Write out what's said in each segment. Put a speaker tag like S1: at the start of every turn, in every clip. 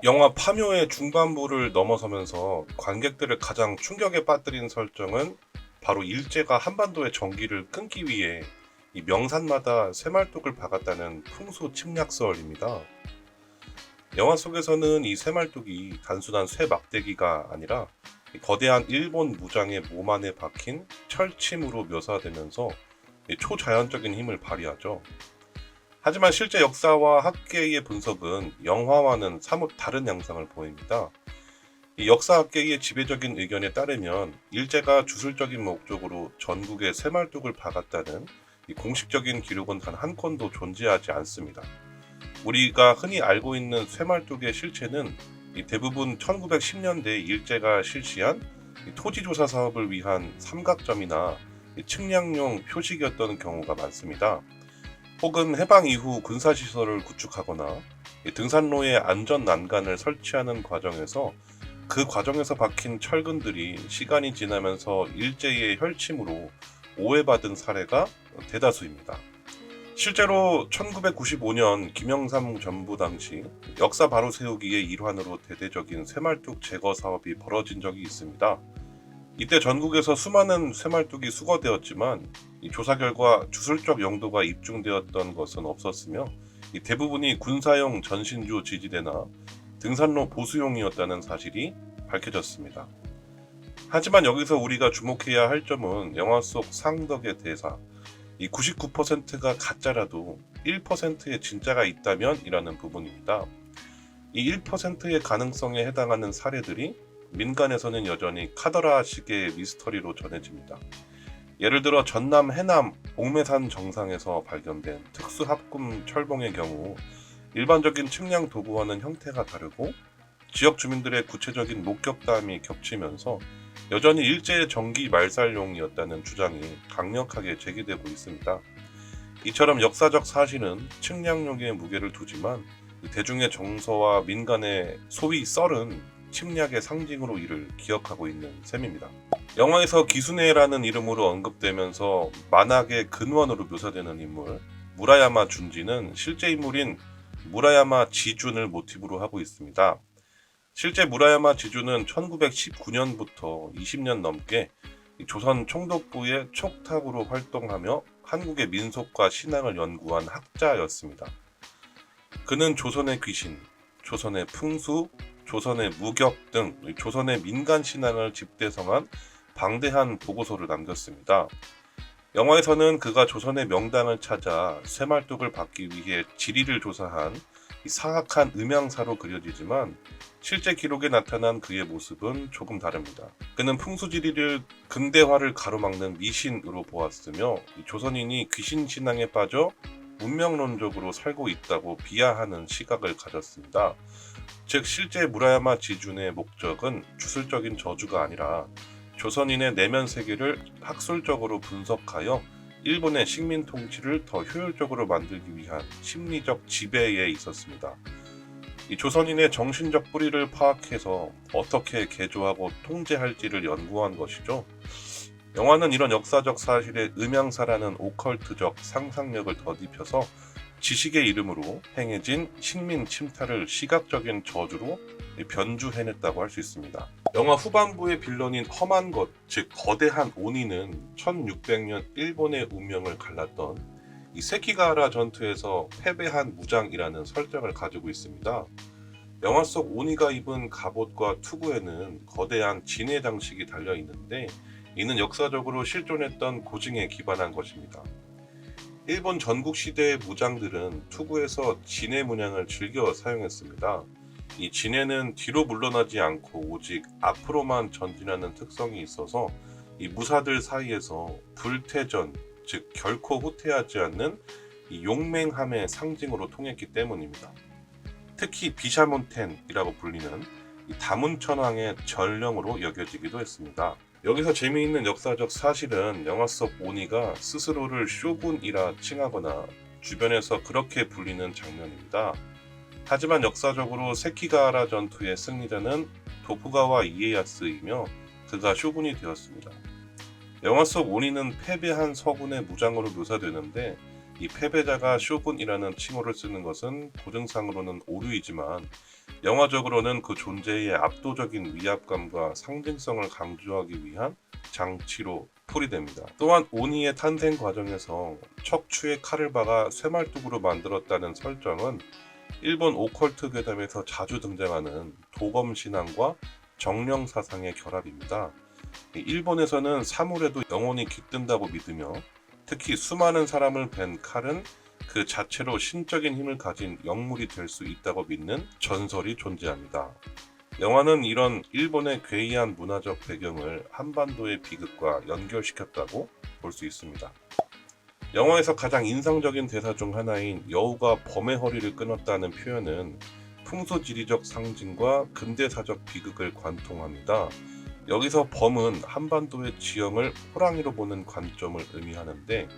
S1: 영화 파묘의 중반부를 넘어서면서 관객들을 가장 충격에 빠뜨린 설정은 바로 일제가 한반도의 전기를 끊기 위해 이 명산마다 쇠말뚝을 박았다는 풍수 침략설입니다. 영화 속에서는 이 쇠말뚝이 단순한 쇠 막대기가 아니라 이 거대한 일본 무장의 몸 안에 박힌 철침으로 묘사되면서 이 초자연적인 힘을 발휘하죠. 하지만 실제 역사와 학계의 분석은 영화와는 사뭇 다른 양상을 보입니다. 이 역사학계의 지배적인 의견에 따르면 일제가 주술적인 목적으로 전국에 쇠말뚝을 박았다는 이 공식적인 기록은 단 한 건도 존재하지 않습니다. 우리가 흔히 알고 있는 쇠말뚝의 실체는 이 대부분 1910년대 일제가 실시한 이 토지조사 사업을 위한 삼각점이나 이 측량용 표식이었던 경우가 많습니다. 혹은 해방 이후 군사시설을 구축하거나 이 등산로에 안전 난간을 설치하는 과정에서 그 과정에서 박힌 철근들이 시간이 지나면서 일제의 혈침으로 오해받은 사례가 대다수입니다. 실제로 1995년 김영삼 정부 당시 역사 바로 세우기의 일환으로 대대적인 쇠말뚝 제거 사업이 벌어진 적이 있습니다. 이때 전국에서 수많은 쇠말뚝이 수거되었지만 이 조사 결과 주술적 용도가 입증되었던 것은 없었으며 이 대부분이 군사용 전신주 지지대나 등산로 보수용이었다는 사실이 밝혀졌습니다. 하지만 여기서 우리가 주목해야 할 점은 영화 속 상덕의 대사, 이 99%가 가짜라도 1%의 진짜가 있다면 이라는 부분입니다. 이 1%의 가능성에 해당하는 사례들이 민간에서는 여전히 카더라식의 미스터리로 전해집니다. 예를 들어 전남 해남 옥매산 정상에서 발견된 특수합금 철봉의 경우 일반적인 측량 도구와는 형태가 다르고 지역 주민들의 구체적인 목격담이 겹치면서 여전히 일제의 전기 말살용이었다는 주장이 강력하게 제기되고 있습니다. 이처럼 역사적 사실은 측량용의 무게를 두지만 대중의 정서와 민간의 소위 썰은 침략의 상징으로 이를 기억하고 있는 셈입니다. 영화에서 기수네라는 이름으로 언급되면서 만악의 근원으로 묘사되는 인물 무라야마 준지는 실제 인물인 무라야마 지준을 모티브로 하고 있습니다. 실제 무라야마 지준은 1919년부터 20년 넘게 조선 총독부의 촉탁으로 활동하며 한국의 민속과 신앙을 연구한 학자였습니다. 그는 조선의 귀신, 조선의 풍수, 조선의 무격 등 조선의 민간 신앙을 집대성한 방대한 보고서를 남겼습니다. 영화에서는 그가 조선의 명당을 찾아 쇠말뚝을 받기 위해 지리를 조사한 사악한 음향사로 그려지지만 실제 기록에 나타난 그의 모습은 조금 다릅니다. 그는 풍수지리를 근대화를 가로막는 미신으로 보았으며 조선인이 귀신 신앙에 빠져 운명론적으로 살고 있다고 비하하는 시각을 가졌습니다. 즉 실제 무라야마 지준의 목적은 주술적인 저주가 아니라 조선인의 내면 세계를 학술적으로 분석하여 일본의 식민 통치를 더 효율적으로 만들기 위한 심리적 지배에 있었습니다. 이 조선인의 정신적 뿌리를 파악해서 어떻게 개조하고 통제할지를 연구한 것이죠. 영화는 이런 역사적 사실에 음향사라는 오컬트적 상상력을 덧입혀서 지식의 이름으로 행해진 식민 침탈을 시각적인 저주로 변주해냈다고 할 수 있습니다. 영화 후반부의 빌런인 험한 것, 즉 거대한 오니는 1600년 일본의 운명을 갈랐던 이 세키가하라 전투에서 패배한 무장이라는 설정을 가지고 있습니다. 영화 속 오니가 입은 갑옷과 투구에는 거대한 진해 장식이 달려 있는데 이는 역사적으로 실존했던 고증에 기반한 것입니다. 일본 전국 시대의 무장들은 투구에서 진해 문양을 즐겨 사용했습니다. 이 진해는 뒤로 물러나지 않고 오직 앞으로만 전진하는 특성이 있어서 이 무사들 사이에서 불태전, 즉 결코 후퇴하지 않는 이 용맹함의 상징으로 통했기 때문입니다. 특히 비샤몬텐이라고 불리는 이 다문천왕의 전령으로 여겨지기도 했습니다. 여기서 재미있는 역사적 사실은 영화 속 오니가 스스로를 쇼군이라 칭하거나 주변에서 그렇게 불리는 장면입니다. 하지만 역사적으로 세키가하라 전투의 승리자는 도쿠가와 이에야스이며 그가 쇼군이 되었습니다. 영화 속 오니는 패배한 서군의 무장으로 묘사되는데 이 패배자가 쇼군이라는 칭호를 쓰는 것은 고증상으로는 오류이지만 영화적으로는 그 존재의 압도적인 위압감과 상징성을 강조하기 위한 장치로 풀이됩니다. 또한 오니의 탄생 과정에서 척추에 칼을 박아 쇠말뚝으로 만들었다는 설정은 일본 오컬트 괴담에서 자주 등장하는 도검 신앙과 정령 사상의 결합입니다. 일본에서는 사물에도 영혼이 깃든다고 믿으며 특히 수많은 사람을 벤 칼은 그 자체로 신적인 힘을 가진 영물이 될 수 있다고 믿는 전설이 존재합니다. 영화는 이런 일본의 괴이한 문화적 배경을 한반도의 비극과 연결시켰다고 볼 수 있습니다. 영화에서 가장 인상적인 대사 중 하나인 여우가 범의 허리를 끊었다는 표현은 풍수지리적 상징과 근대사적 비극을 관통합니다. 여기서 범은 한반도의 지형을 호랑이로 보는 관점을 의미하는데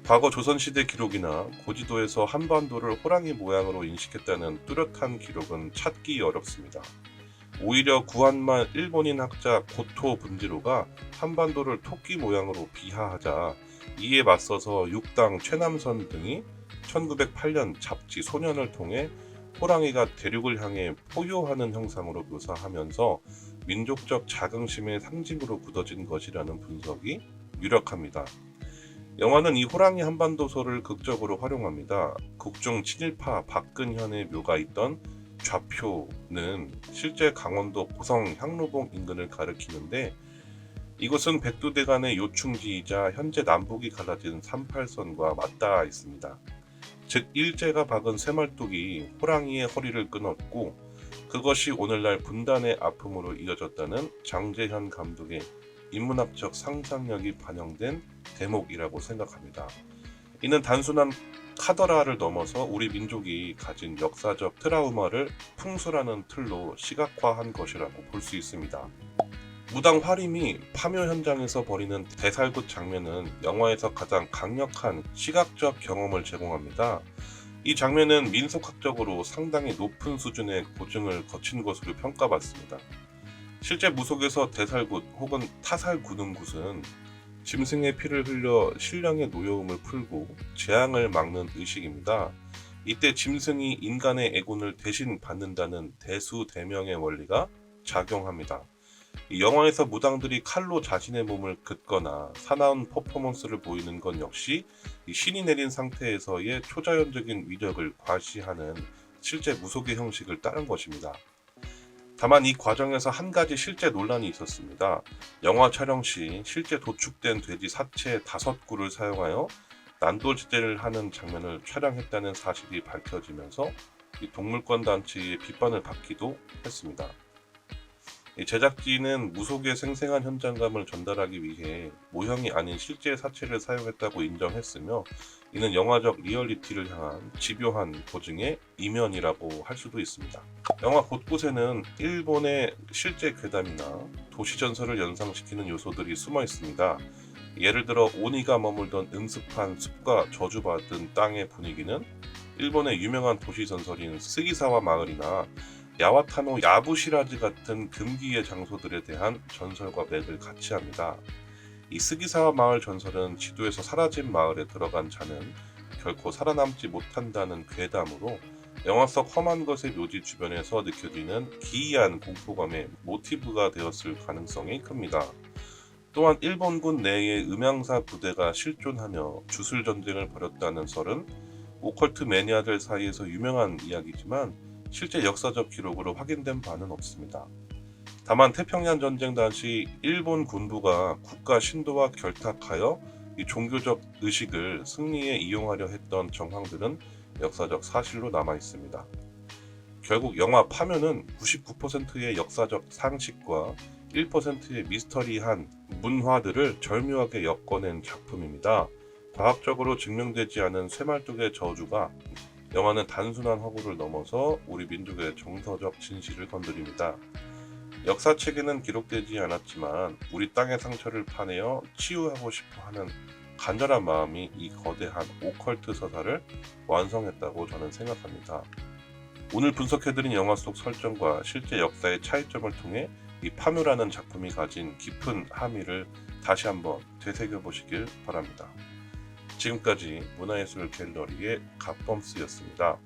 S1: 과거 조선시대 기록이나 고지도에서 한반도를 호랑이 모양으로 인식했다는 뚜렷한 기록은 찾기 어렵습니다. 오히려 구한말 일본인 학자 고토 분지로가 한반도를 토끼 모양으로 비하하자 이에 맞서서 육당 최남선 등이 1908년 잡지 소년을 통해 호랑이가 대륙을 향해 포효하는 형상으로 묘사하면서 민족적 자긍심의 상징으로 굳어진 것이라는 분석이 유력합니다. 영화는 이 호랑이 한반도소를 극적으로 활용합니다. 국중 친일파 박근현의 묘가 있던 좌표는 실제 강원도 고성 향로봉 인근을 가리키는데 이곳은 백두대간의 요충지이자 현재 남북이 갈라진 38선과 맞닿아 있습니다. 즉 일제가 박은 쇠말뚝이 호랑이의 허리를 끊었고 그것이 오늘날 분단의 아픔으로 이어졌다는 장제현 감독의 인문학적 상상력이 반영된 대목이라고 생각합니다. 이는 단순한 카더라를 넘어서 우리 민족이 가진 역사적 트라우마를 풍수라는 틀로 시각화한 것이라고 볼 수 있습니다. 무당 화림이 파묘 현장에서 벌이는 대살굿 장면은 영화에서 가장 강력한 시각적 경험을 제공합니다. 이 장면은 민속학적으로 상당히 높은 수준의 고증을 거친 것으로 평가받습니다. 실제 무속에서 대살굿 혹은 타살구능굿은 짐승의 피를 흘려 신령의 노여움을 풀고 재앙을 막는 의식입니다. 이때 짐승이 인간의 애군을 대신 받는다는 대수대명의 원리가 작용합니다. 이 영화에서 무당들이 칼로 자신의 몸을 긋거나 사나운 퍼포먼스를 보이는 건 역시 신이 내린 상태에서의 초자연적인 위력을 과시하는 실제 무속의 형식을 따른 것입니다. 다만 이 과정에서 한 가지 실제 논란이 있었습니다. 영화 촬영 시 실제 도축된 돼지 사체 5구를 사용하여 난도질을 하는 장면을 촬영했다는 사실이 밝혀지면서 이 동물권 단체의 비판을 받기도 했습니다. 제작진은 무속의 생생한 현장감을 전달하기 위해 모형이 아닌 실제 사체를 사용했다고 인정했으며 이는 영화적 리얼리티를 향한 집요한 고증의 이면이라고 할 수도 있습니다. 영화 곳곳에는 일본의 실제 괴담이나 도시전설을 연상시키는 요소들이 숨어 있습니다. 예를 들어 오니가 머물던 음습한 숲과 저주받은 땅의 분위기는 일본의 유명한 도시전설인 스기사와 마을이나 야와타노 야부시라즈 같은 금기의 장소들에 대한 전설과 맥을 같이 합니다. 이 스기사와 마을 전설은 지도에서 사라진 마을에 들어간 자는 결코 살아남지 못한다는 괴담으로 영화 속 험한 것의 묘지 주변에서 느껴지는 기이한 공포감의 모티브가 되었을 가능성이 큽니다. 또한 일본군 내의 음향사 부대가 실존하며 주술전쟁을 벌였다는 설은 오컬트 매니아들 사이에서 유명한 이야기지만 실제 역사적 기록으로 확인된 바는 없습니다. 다만 태평양 전쟁 당시 일본 군부가 국가 신도와 결탁하여 이 종교적 의식을 승리에 이용하려 했던 정황들은 역사적 사실로 남아 있습니다. 결국 영화 파묘는 99%의 역사적 상식과 1%의 미스터리한 문화들을 절묘하게 엮어낸 작품입니다. 과학적으로 증명되지 않은 쇠말뚝의 저주가 영화는 단순한 허구를 넘어서 우리 민족의 정서적 진실을 건드립니다. 역사책에는 기록되지 않았지만 우리 땅의 상처를 파내어 치유하고 싶어하는 간절한 마음이 이 거대한 오컬트 서사를 완성했다고 저는 생각합니다. 오늘 분석해드린 영화 속 설정과 실제 역사의 차이점을 통해 이 파묘라는 작품이 가진 깊은 함의를 다시 한번 되새겨보시길 바랍니다. 지금까지 문화예술 갤러리의 갓범스였습니다.